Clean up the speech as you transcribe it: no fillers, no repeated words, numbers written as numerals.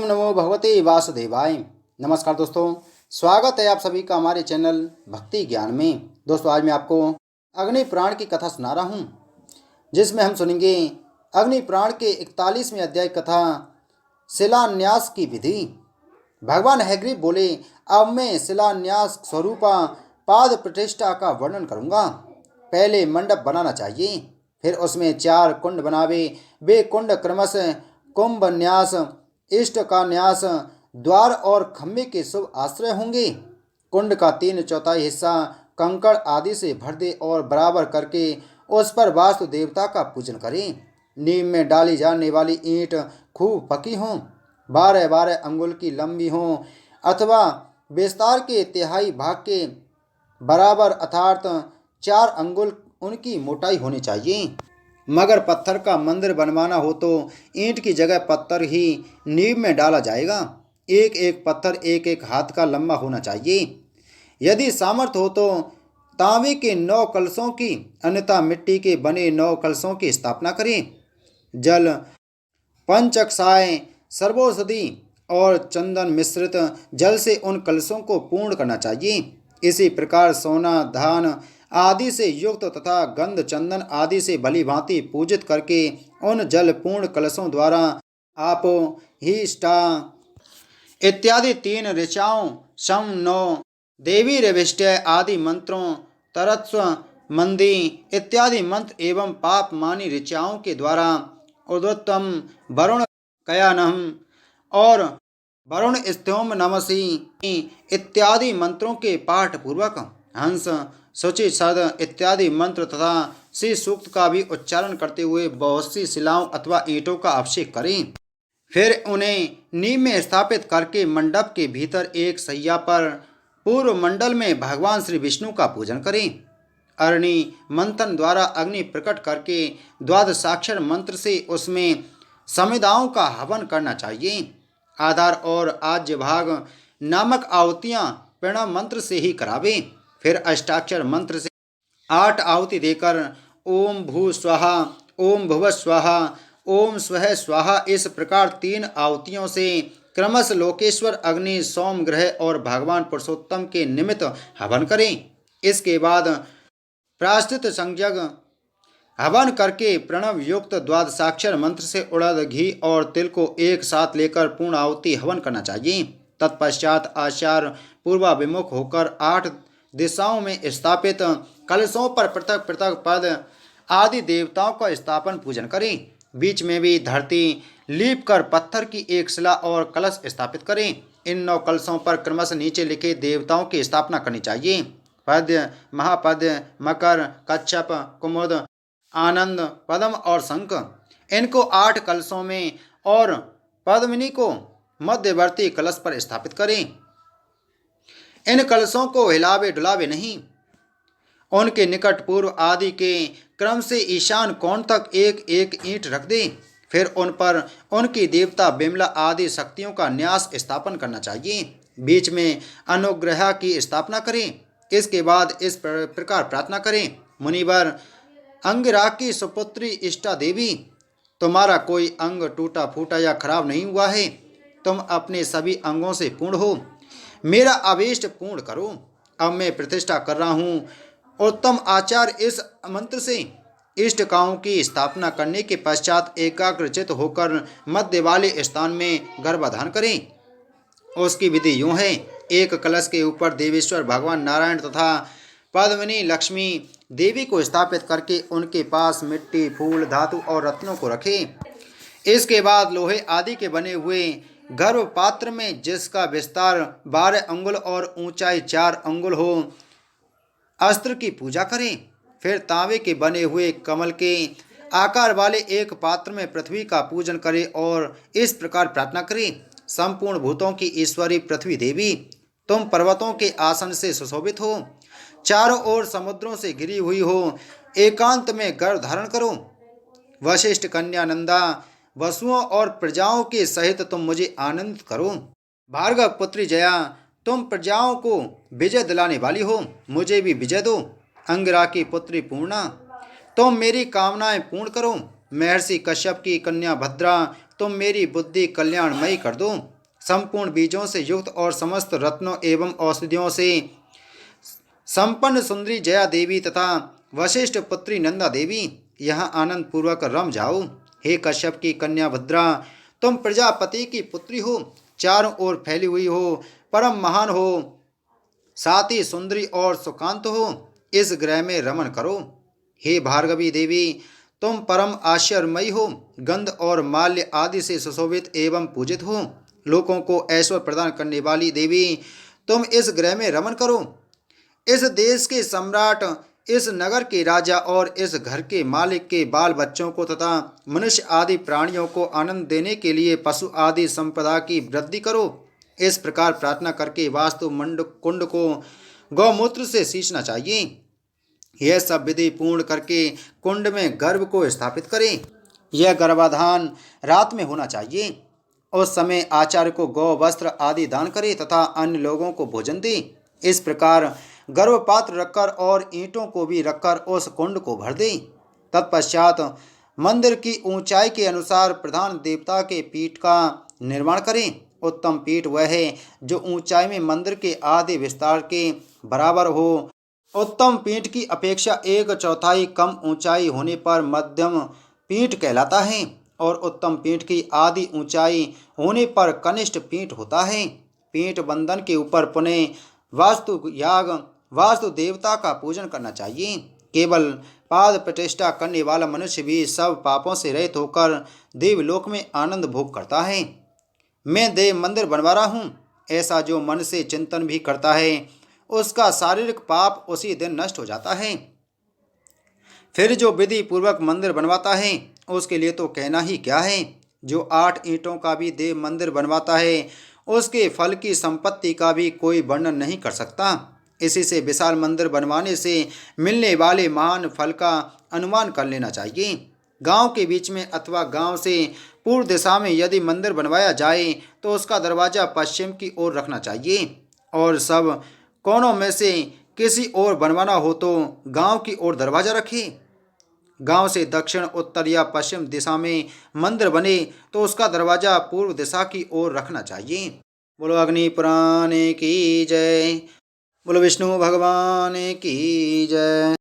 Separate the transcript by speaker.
Speaker 1: ओम नमो भगवते वासुदेवाय। नमस्कार दोस्तों, स्वागत है आप सभी का हमारे चैनल भक्ति ज्ञान में। दोस्तों, आज मैं आपको अग्नि पुराण की कथा सुना रहा हूँ, जिसमें हम सुनेंगे अग्नि पुराण के 41वें अध्याय कथा शिलान्यास की विधि। भगवान हैग्रीव बोले, अब मैं शिलान्यास स्वरूपा पाद प्रतिष्ठा का वर्णन करूँगा। पहले मंडप बनाना चाहिए, फिर उसमें 4 कुंड बनावे। वे कुंड क्रमशः कुंभ न्यास, इष्ट का न्यास, द्वार और खम्भे के शुभ आश्रय होंगे। कुंड का 3/4 हिस्सा कंकड़ आदि से भर दे और बराबर करके उस पर वास्तु देवता का पूजन करें। नीम में डाली जाने वाली ईंट खूब पकी हों, 12-12 अंगुल की लंबी हों अथवा विस्तार के तिहाई भाग के बराबर अर्थात 4 अंगुल उनकी मोटाई होनी चाहिए। मगर पत्थर का मंदिर बनवाना हो तो ईंट की जगह पत्थर ही नींव में डाला जाएगा। एक एक पत्थर 1-1 हाथ का लंबा होना चाहिए। यदि सामर्थ्य हो तो तांबे के 9 कलशों की, अन्यथा मिट्टी के बने 9 कलशों की स्थापना करें। जल, पंचकसाय, सर्वौषधि और चंदन मिश्रित जल से उन कलशों को पूर्ण करना चाहिए। इसी प्रकार सोना, धान आदि से युक्त तथा गंध, चंदन आदि से भली भांति पूजित करके उन जल पूर्ण कलशों द्वारा आपो ही स्टा इत्यादि 3 ऋचाओं, शम 9, देवी रविष्टय आदि मंत्रों, तरत्स्व, मंदी इत्यादि मंत्र एवं पाप मानी ऋचाओं के द्वारा उदोत्तम, वरुण कयानम और वरुण स्तोम नमसी इत्यादि मंत्रों के पाठ पूर्वक हंस, शुचि, सद इत्यादि मंत्र तथा श्री सूक्त का भी उच्चारण करते हुए बहुत सी शिलाओं अथवा ईंटों का अभिषेक करें। फिर उन्हें नींव में स्थापित करके मंडप के भीतर एक सैया पर पूर्व मंडल में भगवान श्री विष्णु का पूजन करें। अरणि मंथन द्वारा अग्नि प्रकट करके द्वादशाक्षर मंत्र से उसमें समिदाओं का हवन करना चाहिए। आधार और आज्य भाग नामक आहुतियाँ प्रणव मंत्र से ही करावे। फिर अष्टाक्षर मंत्र से 8 आहुति देकर ओम भू स्वाहा, ओम भुव स्वाहा, ओम स्वः स्वाहा इस प्रकार 3 आहुतियों से क्रमश लोकेश्वर, अग्नि, सोम ग्रह और भगवान पुरुषोत्तम के निमित्त हवन करें। इसके बाद प्रायश्चित संज्ञक हवन करके प्रणव युक्त द्वादशाक्षर मंत्र से उड़द, घी और तिल को एक साथ लेकर पूर्ण आहुति हवन करना चाहिए। तत्पश्चात आचार्य पूर्वाभिमुख होकर 8 दिशाओं में स्थापित कलशों पर पृथक पृथक पद आदि देवताओं का स्थापन पूजन करें। बीच में भी धरती लीप कर पत्थर की एक शिला और कलश स्थापित करें। इन 9 कलशों पर क्रमशः नीचे लिखे देवताओं की स्थापना करनी चाहिए। पद्य, महापद्य, मकर, कच्छप, कुमुद, आनंद, पद्म और शंख इनको 8 कलशों में और पद्मिनी को मध्यवर्ती कलश पर स्थापित करें। इन कलशों को हिलावे डुलावे नहीं। उनके निकट पूर्व आदि के क्रम से ईशान कोण तक एक एक ईंट रख दें। फिर उन पर उनकी देवता बिमला आदि शक्तियों का न्यास स्थापन करना चाहिए। बीच में अनुग्रह की स्थापना करें। इसके बाद इस प्रकार प्रार्थना करें, मुनिवर, अंगिरा की सुपुत्री इष्टा देवी, तुम्हारा कोई अंग टूटा फूटा या खराब नहीं हुआ है। तुम अपने सभी अंगों से पूर्ण हो। मेरा अभीष्ट पूर्ण करो। अब मैं प्रतिष्ठा कर रहा हूँ। उत्तम आचार इस मंत्र से इष्टकाओं की स्थापना करने के पश्चात एकाग्रचित होकर मध्य वाले स्थान में गर्भाधान करें। उसकी विधि यूँ है, एक कलश के ऊपर देवेश्वर भगवान नारायण तथा पद्मिनी लक्ष्मी देवी को स्थापित करके उनके पास मिट्टी, फूल, धातु और रत्नों को रखें। इसके बाद लोहे आदि के बने हुए गर्भ पात्र में, जिसका विस्तार 12 अंगुल और ऊंचाई 4 अंगुल हो, अस्त्र की पूजा करें। फिर तांबे के बने हुए कमल के आकार वाले एक पात्र में पृथ्वी का पूजन करें और इस प्रकार प्रार्थना करें, संपूर्ण भूतों की ईश्वरी पृथ्वी देवी, तुम पर्वतों के आसन से सुशोभित हो, चारों ओर समुद्रों से घिरी हुई हो, एकांत में गर्भ धारण करो। वशिष्ठ कन्या नंदा, वसुओं और प्रजाओं के सहित तुम मुझे आनंदित करो। भार्गव पुत्री जया, तुम प्रजाओं को विजय दिलाने वाली हो, मुझे भी विजय दो। अंगिरा की पुत्री पूर्णा, तुम मेरी कामनाएं पूर्ण करो। महर्षि कश्यप की कन्या भद्रा, तुम मेरी बुद्धि कल्याणमयी कर दो। संपूर्ण बीजों से युक्त और समस्त रत्नों एवं औषधियों से संपन्न सुंदरी जया देवी तथा वशिष्ठ पुत्री नंदा देवी यहाँ आनंद पूर्वक रम जाओ। हे कश्यप की कन्या भद्रा, तुम प्रजापति की पुत्री हो, चारों ओर फैली हुई हो, परम महान हो, साथ ही सुंदरी और सुकांत हो, इस ग्रह में रमन करो। हे भार्गवी देवी, तुम परम आश्चर्यमयी हो, गंध और माल्य आदि से सुशोभित एवं पूजित हो, लोगों को ऐश्वर्य प्रदान करने वाली देवी, तुम इस ग्रह में रमन करो। इस देश के सम्राट, इस नगर के राजा और इस घर के मालिक के बाल बच्चों को तथा मनुष्य आदि प्राणियों को आनंद देने के लिए पशु आदि संपदा की वृद्धि करो। इस प्रकार प्रार्थना करके वास्तु मंड कुंड को गौमूत्र से सींचना चाहिए। यह सब विधि पूर्ण करके कुंड में गर्भ को स्थापित करें। यह गर्भाधान रात में होना चाहिए। उस समय आचार्य को गौ वस्त्र आदि दान करे तथा अन्य लोगों को भोजन दे। इस प्रकार गर्भपात्र रखकर और ईंटों को भी रखकर उस कुंड को भर दे। तत्पश्चात मंदिर की ऊंचाई के अनुसार प्रधान देवता के पीठ का निर्माण करें। उत्तम पीठ वह है जो ऊंचाई में मंदिर के आधे विस्तार के बराबर हो। उत्तम पीठ की अपेक्षा 1/4 कम ऊंचाई होने पर मध्यम पीठ कहलाता है और उत्तम पीठ की आधी ऊंचाई होने पर कनिष्ठ पीठ होता है। पीठ बंधन के ऊपर पुनः वास्तु याग, वास्तु देवता का पूजन करना चाहिए। केवल पाद प्रतिष्ठा करने वाला मनुष्य भी सब पापों से रहित होकर देवलोक में आनंद भोग करता है। मैं देव मंदिर बनवा रहा हूँ, ऐसा जो मन से चिंतन भी करता है उसका शारीरिक पाप उसी दिन नष्ट हो जाता है। फिर जो विधि पूर्वक मंदिर बनवाता है उसके लिए तो कहना ही क्या है। जो 8 ईंटों का भी देव मंदिर बनवाता है उसके फल की संपत्ति का भी कोई वर्णन नहीं कर सकता। इसी से विशाल मंदिर बनवाने से मिलने वाले महान फल का अनुमान कर लेना चाहिए। गांव के बीच में अथवा गांव से पूर्व दिशा में यदि मंदिर बनवाया जाए तो उसका दरवाजा पश्चिम की ओर रखना चाहिए और सब कोनों में से किसी ओर बनवाना हो तो गांव की ओर दरवाजा रखे। गांव से दक्षिण, उत्तर या पश्चिम दिशा में मंदिर बने तो उसका दरवाजा पूर्व दिशा की ओर रखना चाहिए। बोलो अग्नि पुराण की जय। बोलो विष्णु भगवान की जय।